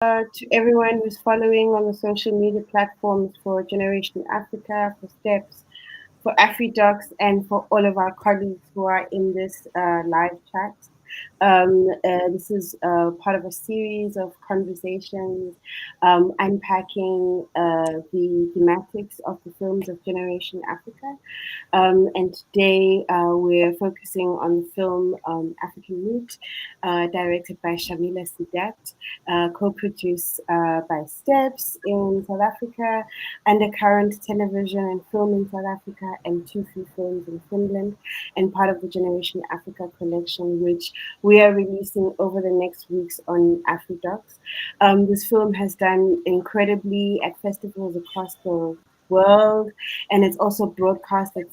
to everyone who's following on the social media platforms for Generation Africa, for Steps, for Afri Docs, and for all of our colleagues who are in this live chat. This is part of a series of conversations unpacking the thematics of the films of Generation Africa. And today we're focusing on the film African Moot, directed by Shamila Sidat, co-produced by Steps in South Africa, Undercurrent Television and Film in South Africa, and Tufi Films in Finland, and part of the Generation Africa collection, which we are releasing over the next weeks on AfriDocs. This film has done incredibly at festivals across the world, and it's also broadcast at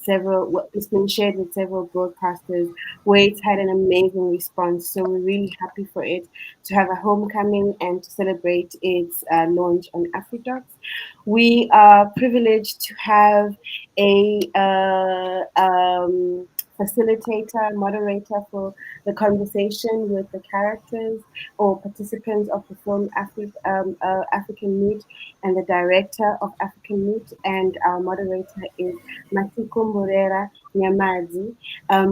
it's been shared with several broadcasters where it's had an amazing response. So we're really happy for it to have a homecoming and to celebrate its launch on AfriDocs. We are privileged to have a facilitator, moderator for the conversation with the characters or participants of the film African Moot, and the director of African Moot. And our moderator is Matiko Mborera Nyamazi,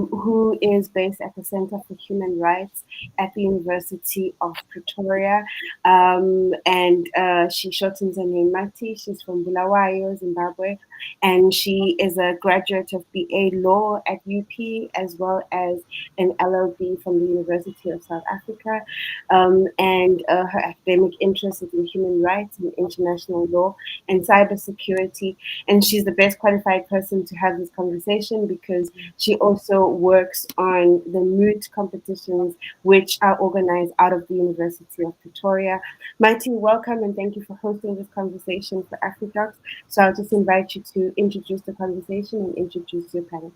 who is based at the Center for Human Rights at the University of Pretoria. And she shortens her name Mati. She's from Bulawayo, Zimbabwe, and she is a graduate of BA Law at UP, as well as an LLB from the University of South Africa. And her academic interest is in human rights and international law and cybersecurity. And she's the best qualified person to have this conversation because she also works on the Moot competitions, which are organized out of the University of Pretoria. Mighty, welcome, and thank you for hosting this conversation for AfriDocs. So I'll just invite you to introduce the conversation and introduce your panel.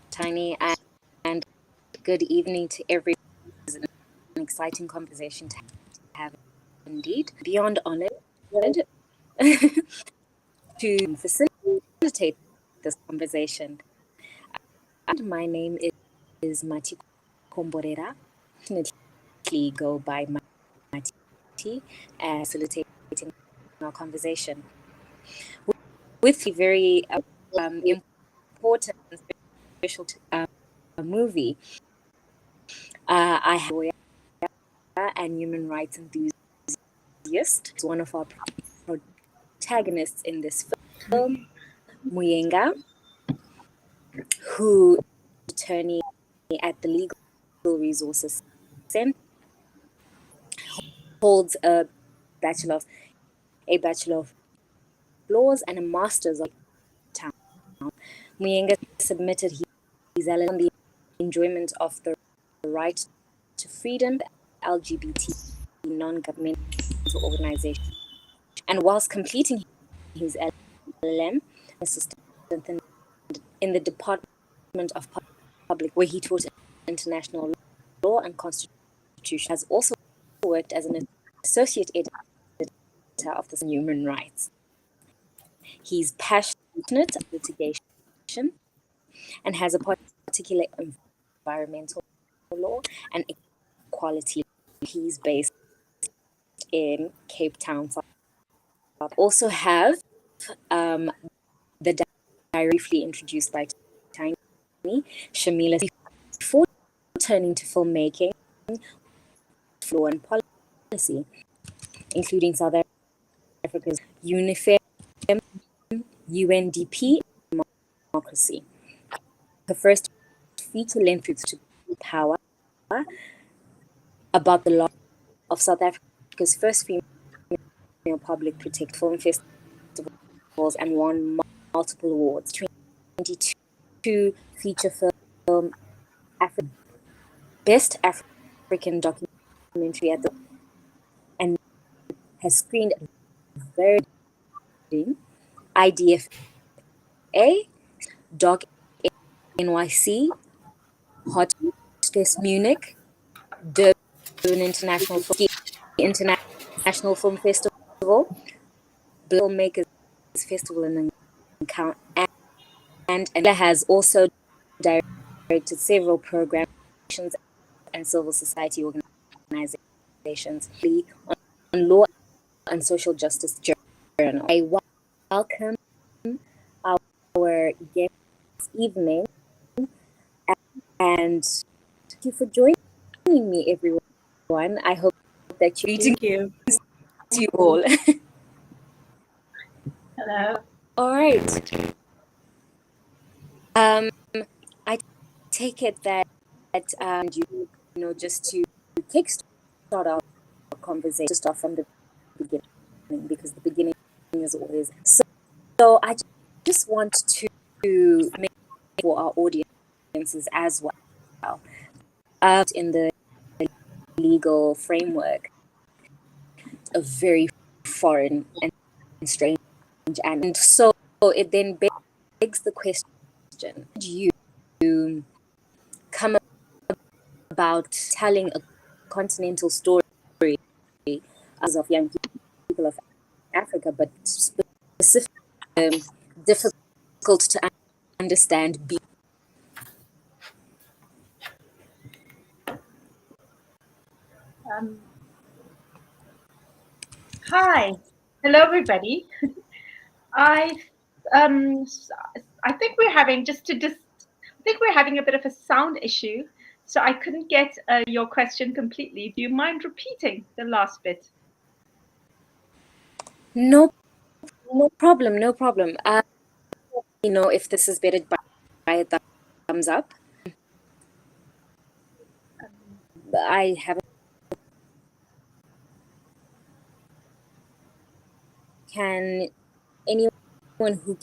Tiny, and good evening to everyone. It's an exciting conversation to have indeed. Beyond honored to facilitate this conversation. And my name is Mati Komborera. Definitely go by Mati as facilitating our conversation. With a very important special movie, I have a lawyer and human rights enthusiast. It's one of our protagonists in this film, Muyenga, who is an attorney at the Legal Resources Center, holds a Bachelor of Laws and a Master's of Town. Muyenga submitted his LLM on the enjoyment of the right to freedom, LGBT non-governmental organization. And whilst completing his LLM, assistant in the Department of Public, where he taught international law and constitution, has also worked as an associate editor of the Human Rights. He's passionate about litigation and has a particular environmental law and equality. He's based in Cape Town. Also have the diary briefly introduced by Tiny, Shamila, before turning to filmmaking, law and policy, including South Africa's UNIFEM, UNDP, and democracy. Her first feature-length to power about the law of South Africa's first female public protect film festivals and won multiple awards. 22 feature film Best African Documentary at the and has screened very IDFA, Doc NYC, Hot Test Munich, Durban International Film Festival, Filmmakers Festival in Account, and has also directed several programs and civil society organizations. conversations on law and social justice journal. I welcome our guest this evening, and thank you for joining me, everyone. I hope that you're Thank you. to you all. Hello. All right. I take it that you know, just to kickstart our conversation, to start from the beginning, because the beginning is always so. I just want to make for our audiences as well, in the legal framework, a very foreign and strange, and so it then begs the question: did you come about telling a continental story as of young people of Africa, but specifically difficult to understand? Hi. Hello, everybody. I I think we're having I think we're having a bit of a sound issue, so I couldn't get your question completely. Do you mind repeating the last bit? No problem. No problem. You know, if this is better by a thumbs up. I haven't. Can anyone who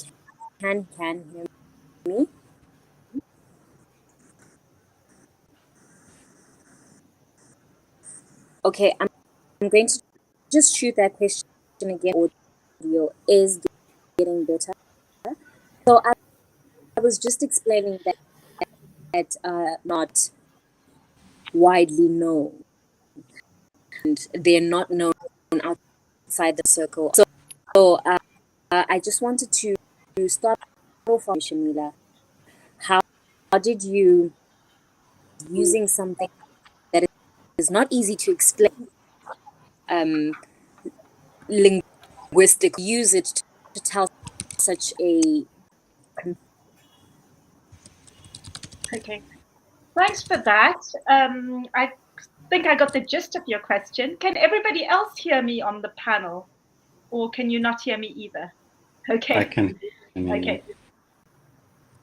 can hear me? Okay, I'm going to just shoot that question again. Audio is getting better. So I was just explaining that not widely known, and they're not known outside the circle. So I just wanted to start off on Shamila. How did you, using something that is not easy to explain, linguistic, use it to tell such a Okay. Thanks for that. I think I got the gist of your question. Can everybody else hear me on the panel, or can you not hear me either? Okay. I can. Okay.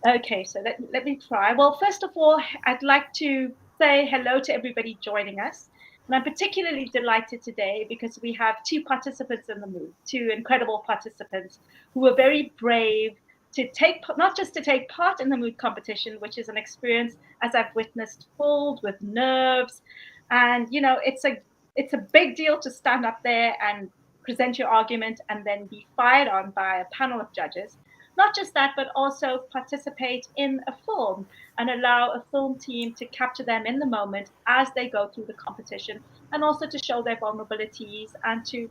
Okay, so let me try. Well, first of all, I'd like to say hello to everybody joining us. And I'm particularly delighted today because we have two participants in the Moot, two incredible participants who were very brave to take, not just to take part in the Moot competition, which is an experience, as I've witnessed, filled with nerves. And, you know, it's a big deal to stand up there and present your argument and then be fired on by a panel of judges. Not just that, but also participate in a film and allow a film team to capture them in the moment as they go through the competition, and also to show their vulnerabilities and to,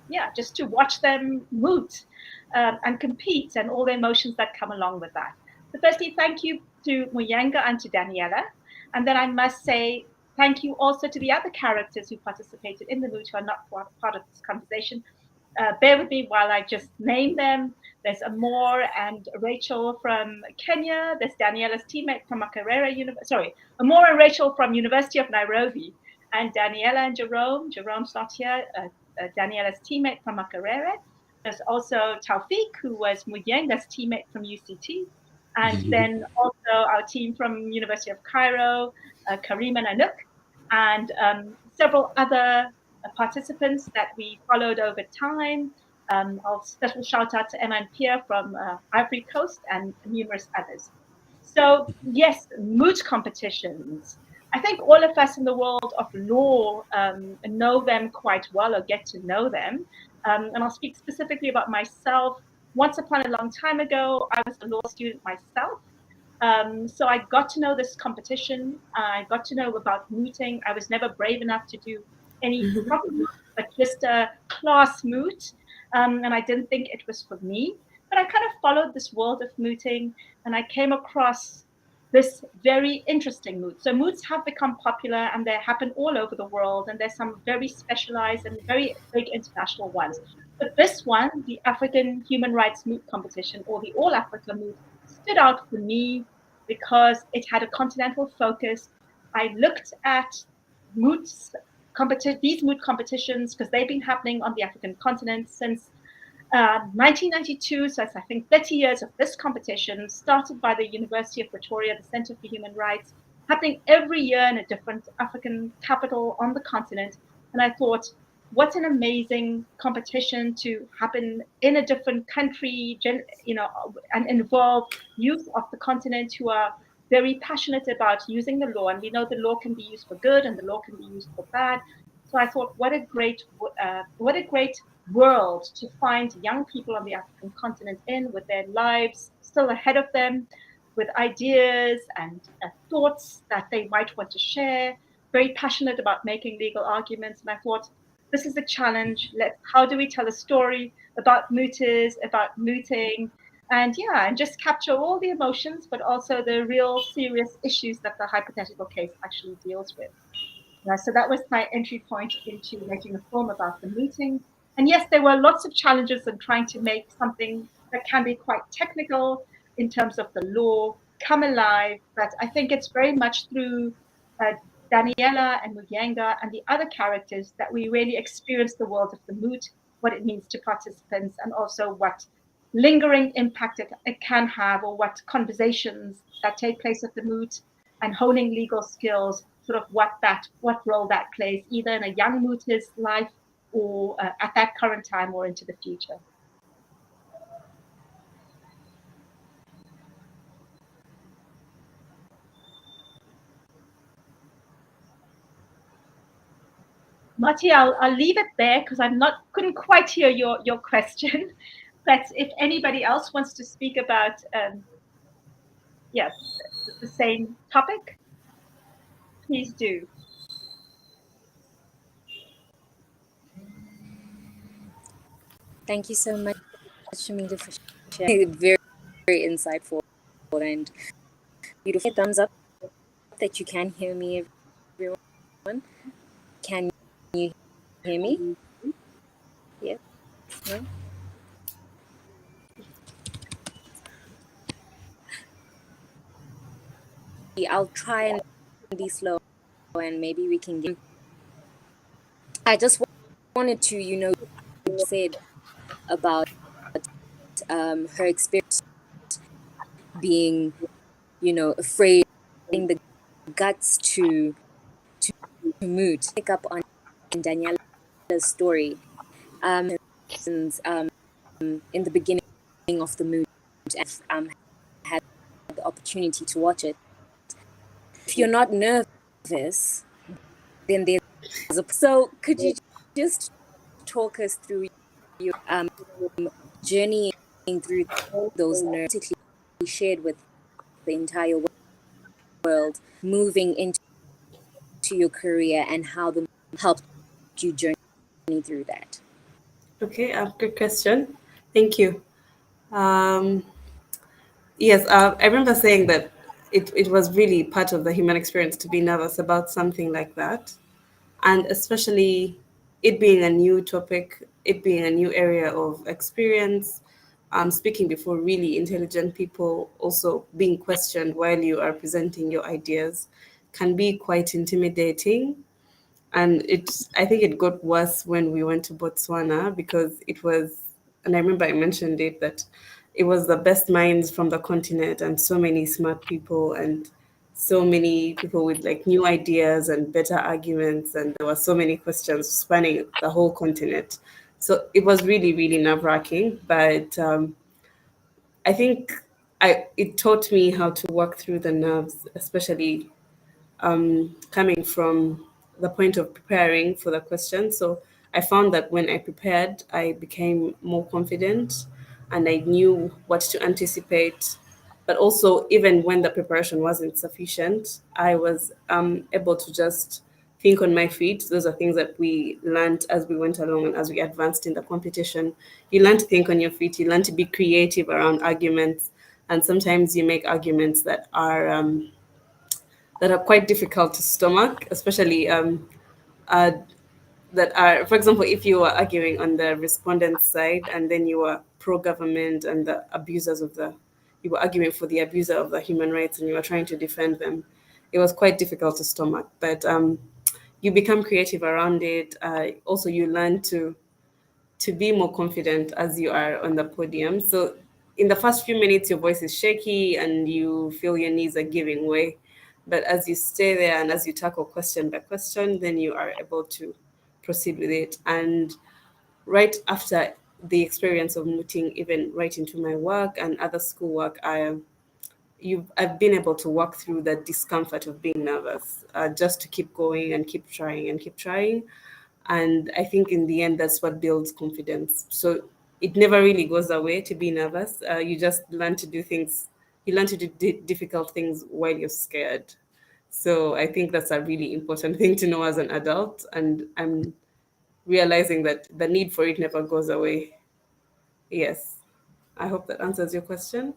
yeah, just to watch them moot and compete and all the emotions that come along with that. So firstly, thank you to Muyenga and to Daniela. And then I must say thank you also to the other characters who participated in the Moot who are not part of this conversation. Bear with me while I just name them. There's Amor and Rachel from Kenya. There's Daniela's teammate from Makerere University. Sorry, Amor and Rachel from University of Nairobi. And Daniela and Jerome. Jerome's not here. Daniela's teammate from Makerere. There's also Taufik, who was Muyenga's teammate from UCT. And then also our team from University of Cairo, Karim and Anouk, and several other participants that we followed over time. A special shout out to Emma and Pierre from Ivory Coast and numerous others. So yes, moot competitions. I think all of us in the world of law know them quite well or get to know them. And I'll speak specifically about myself. Once upon a long time ago, I was a law student myself. So I got to know this competition. I got to know about mooting. I was never brave enough to do any proper moot, but just a class moot. And I didn't think it was for me. But I kind of followed this world of mooting, and I came across this very interesting moots. So moots have become popular and they happen all over the world, and there's some very specialized and very big international ones. But this one, the African Human Rights Moot Competition, or the All Africa Moot, stood out for me because it had a continental focus. I looked at moots these moot competitions because they've been happening on the African continent since 1992, so it's, I think, 30 years of this competition, started by the University of Pretoria, the Center for Human Rights, happening every year in a different African capital on the continent. And I thought, what an amazing competition to happen in a different country, and involve youth of the continent who are very passionate about using the law. And we know the law can be used for good and the law can be used for bad. So I thought, what a great world to find young people on the African continent in, with their lives still ahead of them, with ideas and thoughts that they might want to share, very passionate about making legal arguments. And I thought, this is a challenge. How do we tell a story about mooters, about mooting, and just capture all the emotions, but also the real serious issues that the hypothetical case actually deals with. So that was my entry point into making a film about the mooting. And yes, there were lots of challenges in trying to make something that can be quite technical in terms of the law come alive. But I think it's very much through Daniela and Muyenga and the other characters that we really experience the world of the moot, what it means to participants, and also what lingering impact it can have, or what conversations that take place at the moot, and honing legal skills, sort of what role that plays, either in a young mooter's life or at that current time or into the future. Marty, I'll leave it there because couldn't quite hear your question. But if anybody else wants to speak about the same topic, please do. Thank you so much, Shamita, for sharing. Very, very insightful and beautiful. Thumbs up that you can hear me, everyone. Can you hear me? Yes? No? I'll try and be slow, and maybe we can get. I just wanted to, you said about her experience being, afraid, having the guts to moot. Pick up on Daniela's story. Since in the beginning of the moot, and had the opportunity to watch it. If you're not nervous, then there's so could you just talk us through your journeying through those nerves shared with the entire world, moving into your career, and how them helped you journey through that? Okay, good question. Thank you. Yes, I remember saying that it was really part of the human experience to be nervous about something like that. And especially it being a new topic, it being a new area of experience, speaking before really intelligent people, also being questioned while you are presenting your ideas, can be quite intimidating. And I think it got worse when we went to Botswana, because it was, and I remember I mentioned it, that it was the best minds from the continent and so many smart people and so many people with like new ideas and better arguments, and there were so many questions spanning the whole continent. So it was really, really nerve-wracking, but I think it taught me how to work through the nerves, especially coming from the point of preparing for the question. So I found that when I prepared, I became more confident and I knew what to anticipate. But also, even when the preparation wasn't sufficient, I was able to just think on my feet. Those are things that we learned as we went along and as we advanced in the competition. You learn to think on your feet, you learn to be creative around arguments. and sometimes you make arguments that are quite difficult to stomach, especially uh, that are, for example, if you were arguing on the respondent side and then you were pro-government and the abusers of the, you were arguing for the abuser of the human rights and you were trying to defend them, it was quite difficult to stomach. But you become creative around it. Also, you learn to be more confident as you are on the podium. So in the first few minutes, your voice is shaky and you feel your knees are giving way. But as you stay there and as you tackle question by question, then you are able to proceed with it. And right after the experience of mooting, even right into my work and other schoolwork, I've been able to walk through the discomfort of being nervous, just to keep going and keep trying and keep trying. And I think in the end, that's what builds confidence. So it never really goes away to be nervous. You just learn to do things. You learn to do difficult things while you're scared. So I think that's a really important thing to know as an adult. And I'm realizing that the need for it never goes away. Yes. I hope that answers your question.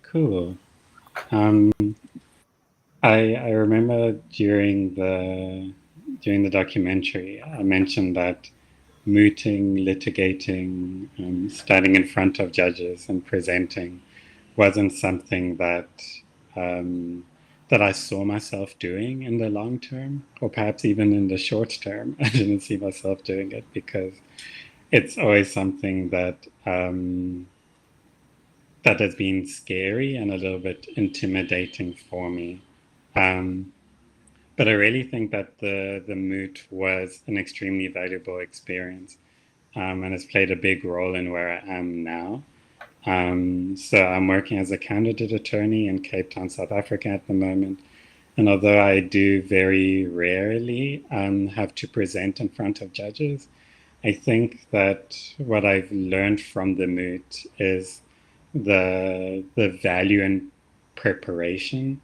Cool. I remember during the documentary, I mentioned that mooting, litigating, standing in front of judges and presenting wasn't something that I saw myself doing in the long term, or perhaps even in the short term. I didn't see myself doing it because it's always something that has been scary and a little bit intimidating for me. But I really think that the Moot was an extremely valuable experience, and has played a big role in where I am now. So I'm working as a candidate attorney in Cape Town, South Africa at the moment. And although I do very rarely have to present in front of judges, I think that what I've learned from the Moot is the value in preparation,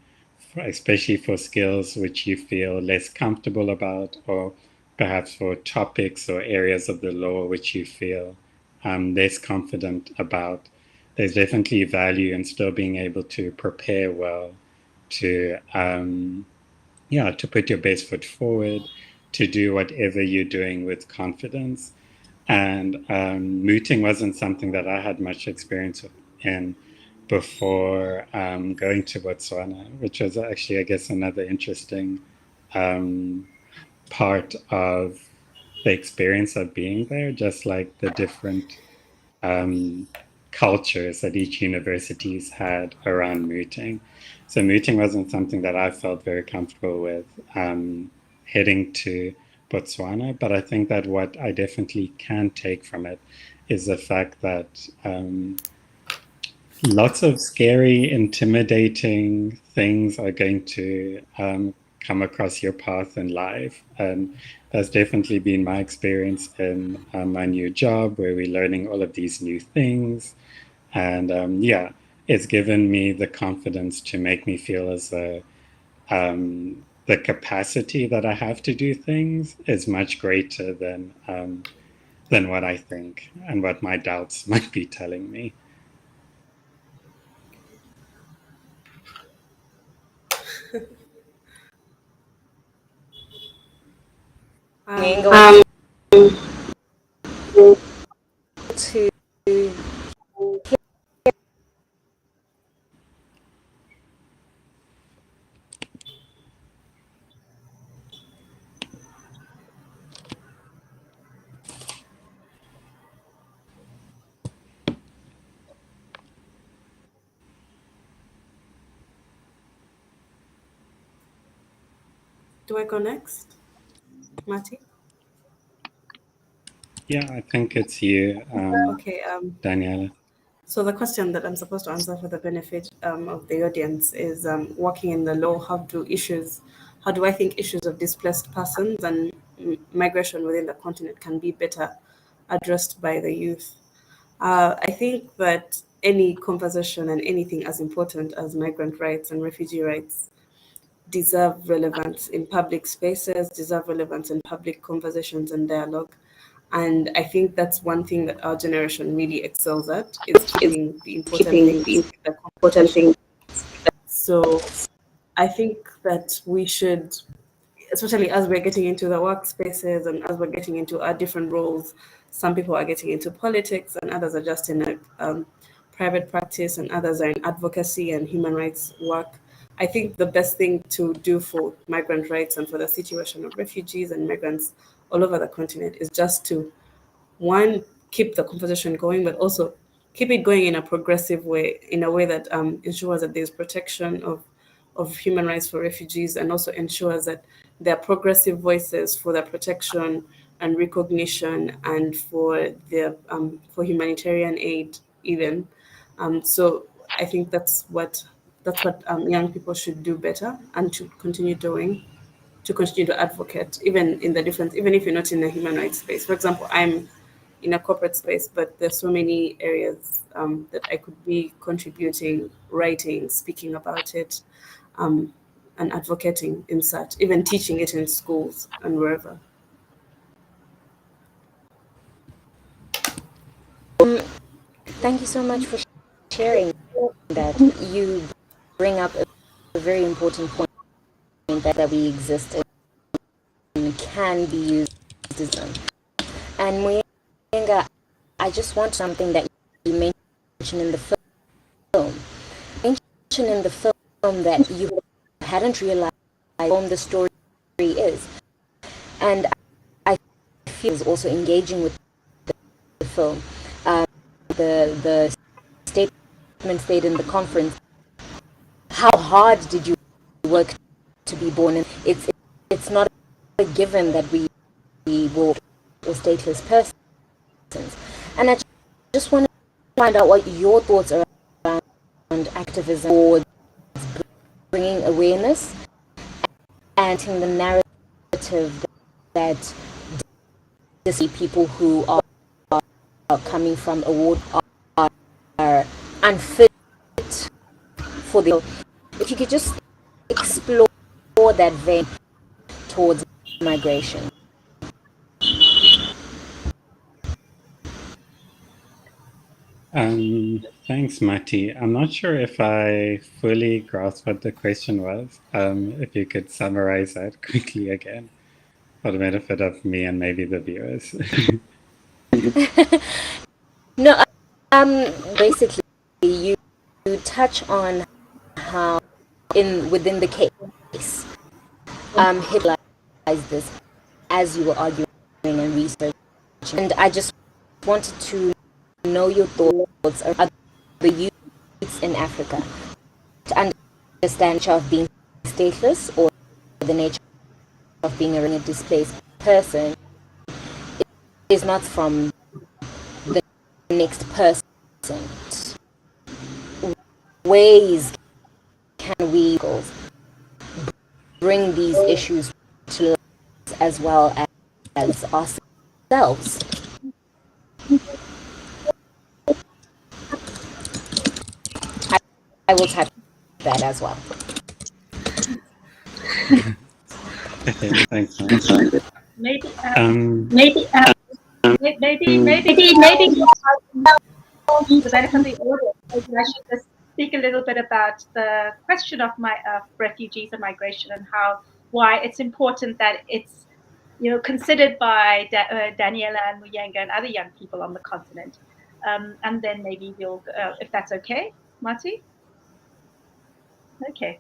especially for skills which you feel less comfortable about, or perhaps for topics or areas of the law which you feel less confident about. There's definitely value in still being able to prepare well, to to put your best foot forward, to do whatever you're doing with confidence. And mooting wasn't something that I had much experience in before going to Botswana, which was actually, I guess, another interesting part of the experience of being there, just like the different cultures that each university's had around mooting. So mooting wasn't something that I felt very comfortable with heading to Botswana, but I think that what I definitely can take from it is the fact that lots of scary, intimidating things are going to come across your path in life. And that's definitely been my experience in my new job, where we're learning all of these new things. And it's given me the confidence to make me feel as though the capacity that I have to do things is much greater than what I think and what my doubts might be telling me. Um, to Do I go next, Mati? Yeah, I think it's you, Okay. Daniela. So the question that I'm supposed to answer for the benefit of the audience is, working in the law, how do I think issues of displaced persons and migration within the continent can be better addressed by the youth? I think that any conversation and anything as important as migrant rights and refugee rights deserve relevance in public spaces, deserve relevance in public conversations and dialogue. And I think that's one thing that our generation really excels at, is keeping the important things, the Important conversation. thing. So I think that we should, especially as we're getting into the workspaces and as we're getting into our different roles, some people are getting into politics and others are just in a private practice and others are in advocacy and human rights work. I think the best thing to do for migrant rights and for the situation of refugees and migrants all over the continent is just to, one, keep the conversation going, but also keep it going in a progressive way, in a way that ensures that there's protection of human rights for refugees, and also ensures that there are progressive voices for their protection and recognition, and for their for humanitarian aid even. So I think that's what young people should do better and should continue doing, to continue to advocate, even in the different, even if you're not in the human rights space. For example, I'm in a corporate space, but there's so many areas that I could be contributing, writing, speaking about it, um, and advocating in such, even teaching it in schools and wherever. Thank you so much for sharing that. You bring up a very important point, that we exist and can be used as them. And Muyenga, I just want something that you mentioned in the film. You mentioned in the film that you hadn't realized how the story is. And I feel is also engaging with the film. The statement stayed in the conference. How hard did you work to be born? And it's not a given that we will or stateless persons. And I just want to find out what your thoughts are around activism or bringing awareness and the narrative that people who are coming from a ward are unfit for the. If you could just explore that vein towards migration. Thanks, Mati. I'm not sure if I fully grasped what the question was. If you could summarize that quickly again for the benefit of me and maybe the viewers. No, basically, you touch on how within the case, Hitler realized this as you were arguing and researching, and I just wanted to know your thoughts around the youths in Africa to understand the nature of being stateless or the nature of being a displaced person is not from the next person. Ways can we bring these issues to light as well as ourselves? I will type that as well. Okay, thanks. Maybe, Maybe. the benefit of the audience, maybe I should just speak a little bit about the question of refugees and migration, and why it's important that it's considered by Daniela and Muyenga and other young people on the continent. And then maybe we'll, if that's okay, Marty. Okay.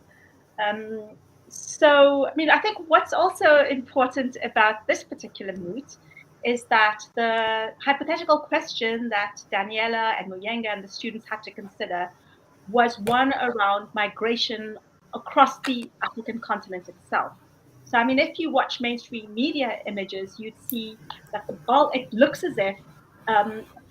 So, I mean, I think what's also important about this particular moot is that the hypothetical question that Daniela and Muyenga and the students had to consider was one around migration across the African continent itself. So, I mean, if you watch mainstream media images, you'd see that it looks as if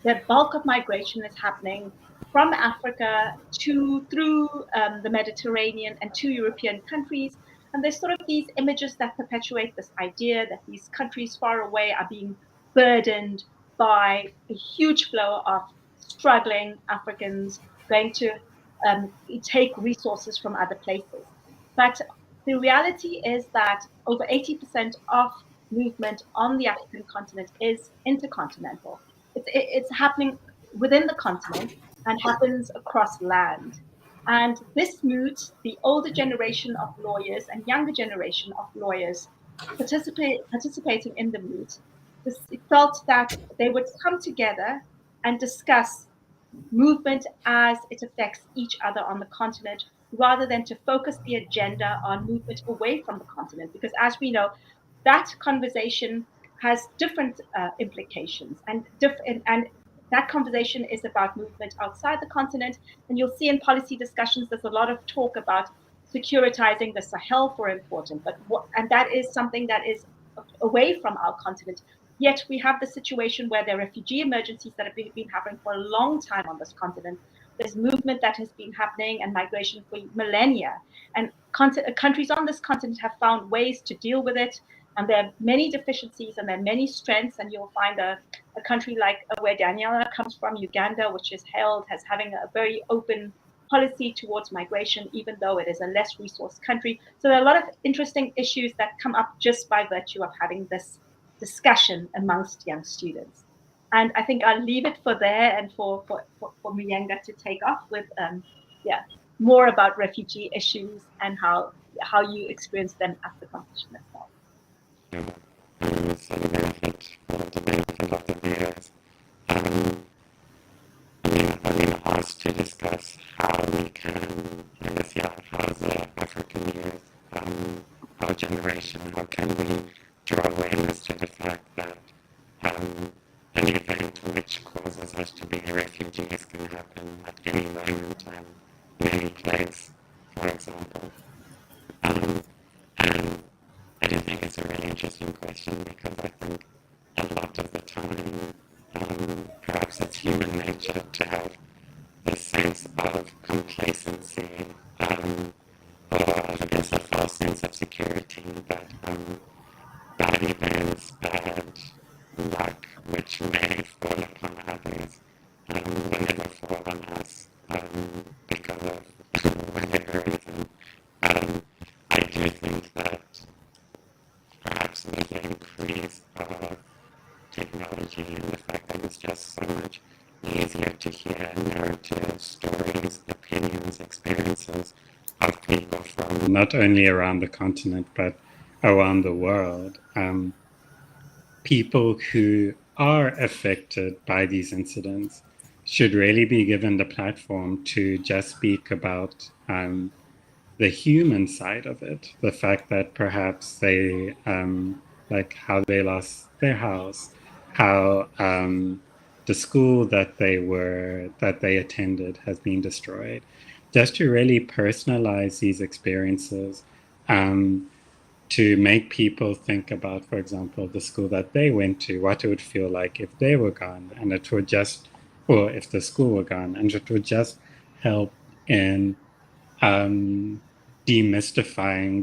the bulk of migration is happening from Africa through the Mediterranean and to European countries. And there's sort of these images that perpetuate this idea that these countries far away are being burdened by a huge flow of struggling Africans going to take resources from other places. But the reality is that over 80% of movement on the African continent is intercontinental. It's happening within the continent and happens across land. And this Moot, the older generation of lawyers and younger generation of lawyers participating in the Moot, felt that they would come together and discuss movement as it affects each other on the continent, rather than to focus the agenda on movement away from the continent. Because as we know, that conversation has different implications, and that conversation is about movement outside the continent. And you'll see in policy discussions, there's a lot of talk about securitizing the Sahel, for important, and that is something that is away from our continent. Yet we have the situation where there are refugee emergencies that have been happening for a long time on this continent. There's movement that has been happening and migration for millennia. And countries on this continent have found ways to deal with it. And there are many deficiencies and there are many strengths. And you'll find a country like where Daniela comes from, Uganda, which is hailed as having a very open policy towards migration, even though it is a less resourced country. So there are a lot of interesting issues that come up just by virtue of having this discussion amongst young students. And I think I'll leave it for there and for Muyenga to take off with more about refugee issues and how you experience them at the competition itself. So the benefit for the benefit of the viewers. I've been asked to discuss how we can, how the African youth, our generation, how can we draw awareness to the fact that an event which causes us to be refugees can happen at any moment and in any place, for example. And I do think it's a really interesting question, because I think a lot of the time, perhaps it's human nature to have this sense of complacency, or I guess a false sense of security, that bad events, bad luck, which may fall upon others, will never fall on us, because of whatever reason. I do think that perhaps with the increase of technology and the fact that it's just so much easier to hear narratives, stories, opinions, experiences of people from not only around the continent but around the world, people who are affected by these incidents should really be given the platform to just speak about the human side of it, the fact that perhaps they, like how they lost their house, how the school that they attended has been destroyed, just to really personalize these experiences, to make people think about, for example, the school that they went to, what it would feel like if they were gone, and it would just, or if the school were gone, and it would just help in demystifying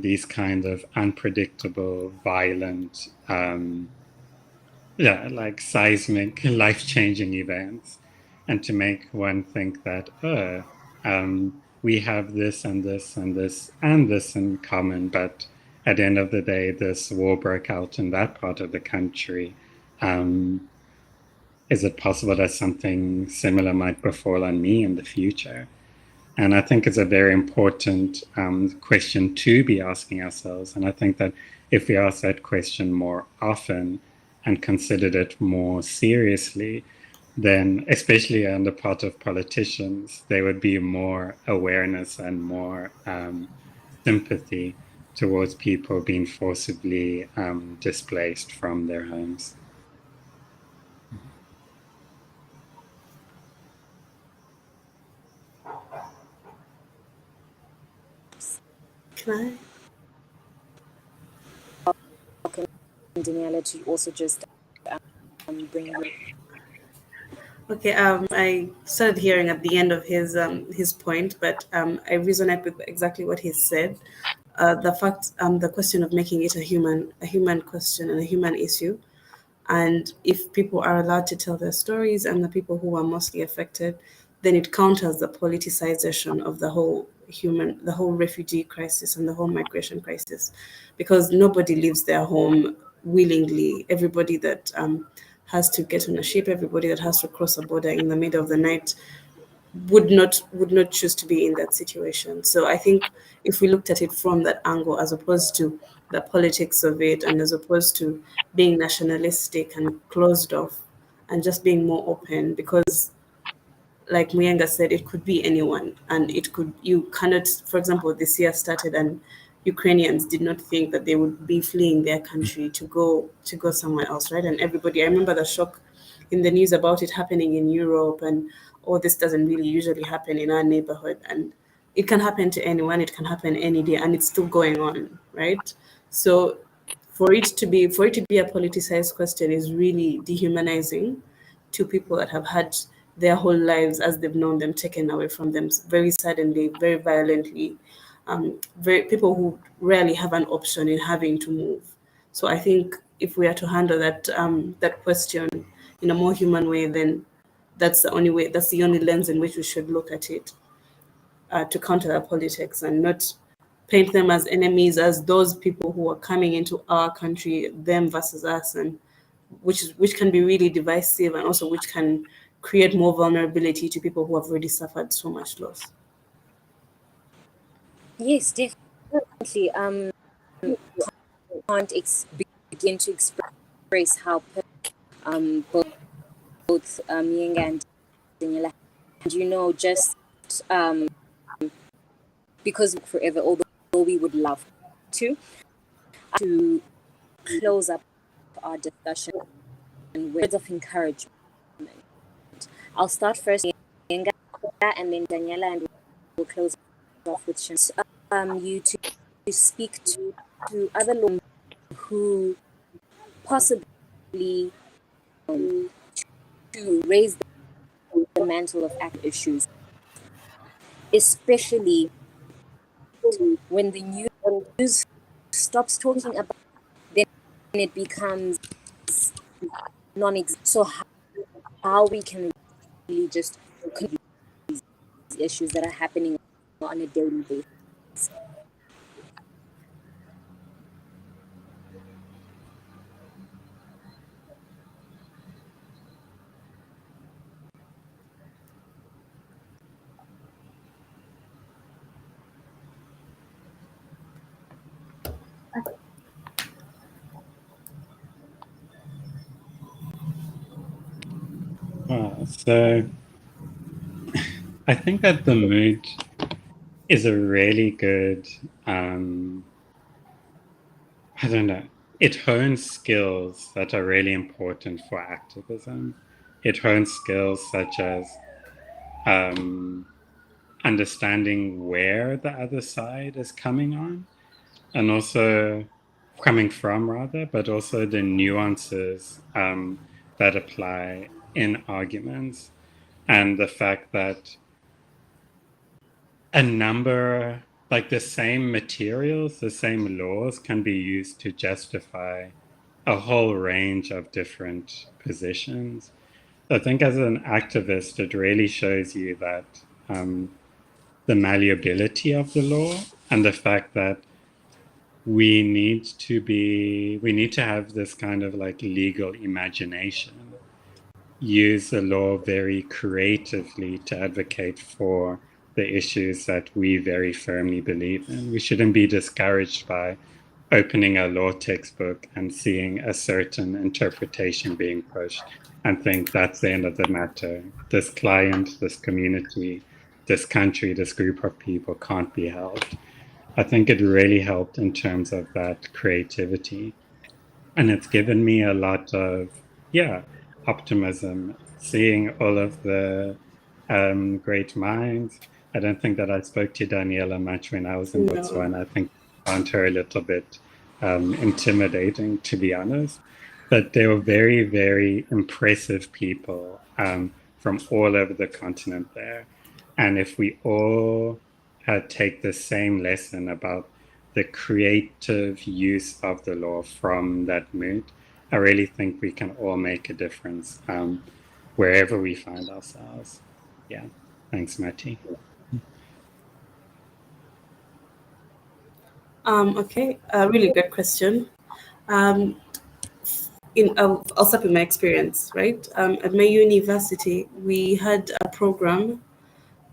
these kind of unpredictable, violent, like seismic, life-changing events, and to make one think that, we have this and this and this and this in common, but at the end of the day, this war broke out in that part of the country. Is it possible that something similar might befall on me in the future? And I think it's a very important question to be asking ourselves. And I think that if we ask that question more often and considered it more seriously, then especially on the part of politicians, there would be more awareness and more sympathy towards people being forcibly displaced from their homes. Can I? Daniela, to also just bring you. Okay, I started hearing at the end of his point, but I resonate with exactly what he said. The fact, the question of making it a human question and a human issue, and if people are allowed to tell their stories and the people who are mostly affected, then it counters the politicization of the whole refugee crisis and the whole migration crisis, because nobody leaves their home willingly. Everybody that has to get on a ship, everybody that has to cross a border in the middle of the night would not choose to be in that situation. So I think if we looked at it from that angle, as opposed to the politics of it, and as opposed to being nationalistic and closed off, and just being more open, because like Muyenga said, it could be anyone, and it could, you cannot, for example, this year started and Ukrainians did not think that they would be fleeing their country to go somewhere else, right? And everybody, I remember the shock in the news about it happening in Europe, and oh, this doesn't really usually happen in our neighborhood, and it can happen to anyone, it can happen any day, and it's still going on, right? So for it to be a politicized question is really dehumanizing to people that have had their whole lives as they've known them taken away from them very suddenly, very violently. Very people who rarely have an option in having to move. So I think if we are to handle that question in a more human way, then that's the only way. That's the only lens in which we should look at it, to counter the politics, and not paint them as enemies, as those people who are coming into our country, them versus us, and which can be really divisive, and also which can create more vulnerability to people who have already suffered so much loss. Yes, definitely. Can't begin to express how both Yenga and Daniela, and just because forever, although we would love to close up our discussion with words of encouragement. I'll start first, Yenga, and then Daniela, and we'll close off with you to speak to other lawyers who possibly to raise the mantle of act issues, especially when the news stops talking about it, then it becomes non-existent. So how we can really just these issues that are happening on a daily basis. So I think that the Moot is a really good, I don't know, it hones skills that are really important for activism. It hones skills such as understanding where the other side is coming on, and also coming from, rather, but also the nuances that apply in arguments, and the fact that a number, like the same materials, the same laws can be used to justify a whole range of different positions. I think as an activist, it really shows you that the malleability of the law, and the fact that we need to have this kind of like legal imagination, use the law very creatively to advocate for the issues that we very firmly believe in. We shouldn't be discouraged by opening a law textbook and seeing a certain interpretation being pushed and think that's the end of the matter. This client, this community, this country, this group of people can't be helped. I think it really helped in terms of that creativity. And it's given me a lot of, optimism, seeing all of the great minds. I don't think that I spoke to Daniela much when I was in Botswana. I think I found her a little bit intimidating, to be honest. But they were very, very impressive people from all over the continent there. And if we all had take the same lesson about the creative use of the law from that Moot, I really think we can all make a difference wherever we find ourselves. Yeah. Thanks, Matty. Okay, a really good question. Um, I'll start with my experience, right? At my university, we had a program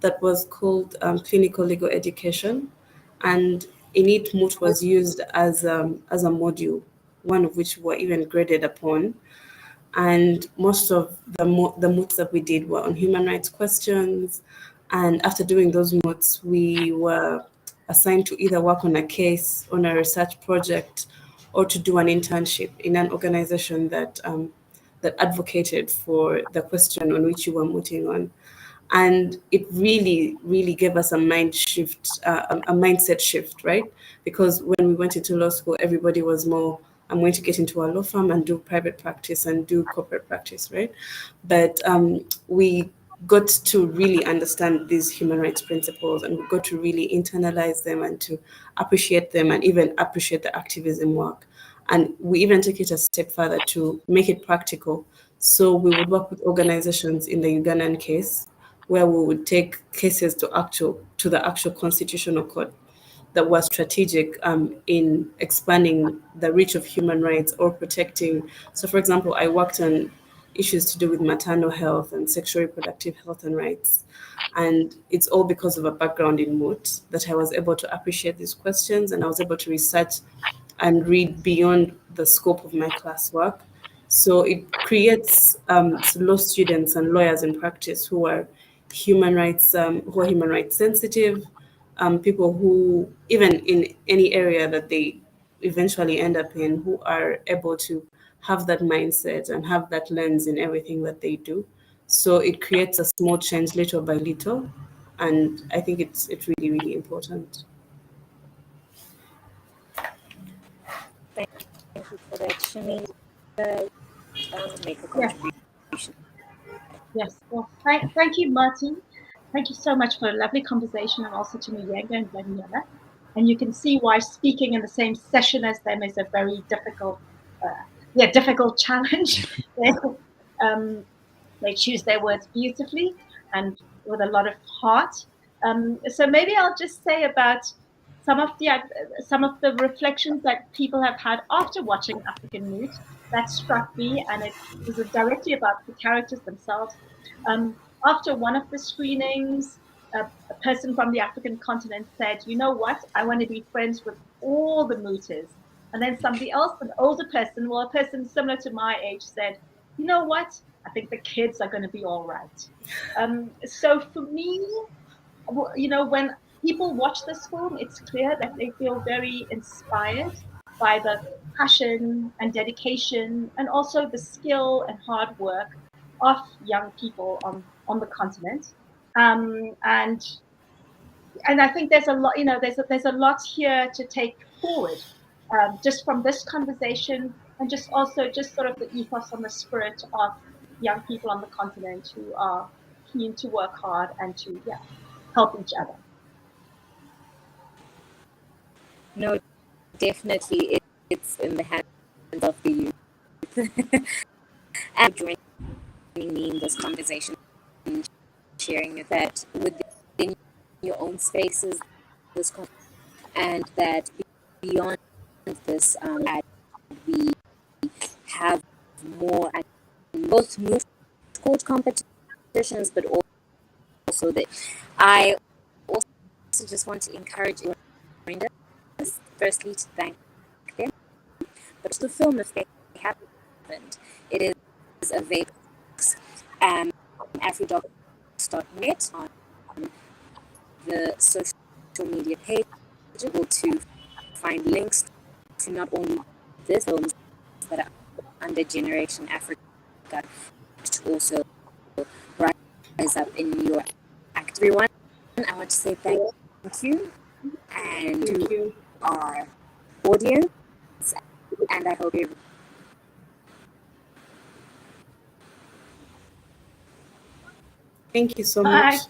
that was called Clinical Legal Education, and in it, Moot was used as a module, one of which were even graded upon. And most of the moots that we did were on human rights questions. And after doing those moots, we were assigned to either work on a case, on a research project, or to do an internship in an organization that advocated for the question on which you were mooting on. And it really, really gave us a mind shift, a mindset shift, right? Because when we went into law school, everybody was more, I'm going to get into a law firm and do private practice and do corporate practice, right? But we got to really understand these human rights principles, and we got to really internalize them and to appreciate them and even appreciate the activism work. And we even took it a step further to make it practical. So we would work with organizations in the Ugandan case, where we would take cases to the actual constitutional court that was strategic in expanding the reach of human rights or protecting. So, for example, I worked on issues to do with maternal health and sexual reproductive health and rights. And it's all because of a background in Moot that I was able to appreciate these questions, and I was able to research and read beyond the scope of my classwork. So it creates law students and lawyers in practice who are human rights sensitive, people who, even in any area that they eventually end up in, who are able to have that mindset and have that lens in everything that they do. So it creates a small change little by little, and I think it's really, really important. Thank you for that, Shamina. Make a Yes, contribution. yes. Well, thank you, Martin. Thank you so much for a lovely conversation, and also to Muyanga and Daniela. And you can see why speaking in the same session as them is a very difficult challenge. um, they choose their words beautifully and with a lot of heart. So maybe I'll just say about some of the reflections that people have had after watching African Moot that struck me, and it was directly about the characters themselves. After one of the screenings, a person from the African continent said, "You know what? I want to be friends with all the Mooters." And then somebody else, an older person, well, a person similar to my age, said, "You know what? I think the kids are going to be all right." So for me, when people watch this film, it's clear that they feel very inspired by the passion and dedication and also the skill and hard work of young people on the continent. And I think there's a lot, there's a lot here to take forward, just from this conversation, and just also just sort of the ethos and the spirit of young people on the continent who are keen to work hard and to help each other. No, definitely, it's in the hands of the youth. And joining me in this conversation, sharing that within your own spaces, this and that beyond this, we have more at both Moot court competitions, but also that I also just want to encourage everyone, firstly, to thank them, but to film if they haven't. It is available at afridocs.net on the social media page, able to find links to not only the films that are under Generation Africa, but also rise up in your act. Everyone, I want to say thank you, and Thank you. our audience, and I hope you. Thank you so Bye. much.